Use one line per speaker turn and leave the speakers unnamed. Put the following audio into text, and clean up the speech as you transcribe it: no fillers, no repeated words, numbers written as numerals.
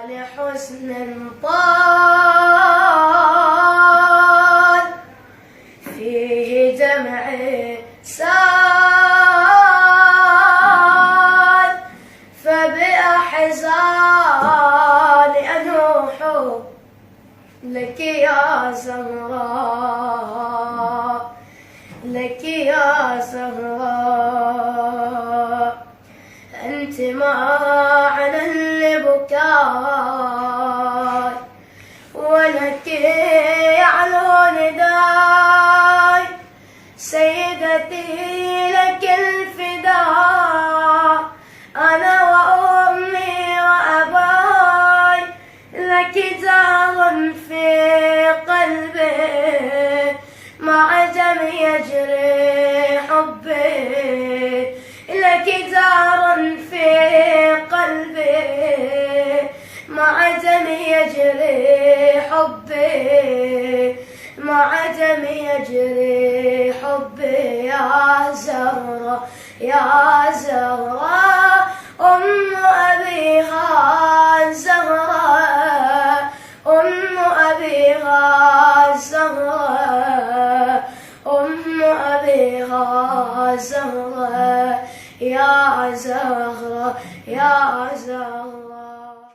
لحسن طال فيه دمع سال، فبأحزاني أنوح لك يا زهراء، لك يا زهراء. أنت معنى لبكاي ولك يعلو نداي، سيدتي لك الفداء أنا وأمي وأباي، لك دار في قلبي مع دم يجري حبي، لك دار في قلبي مع دم يجري حبي، مع دم يجري حبي. يا زهرة يا زهرة أم أبيها زهرة، أم أبيها زهرة، أم أبيها زهرة. يا زهرة يا زهرة.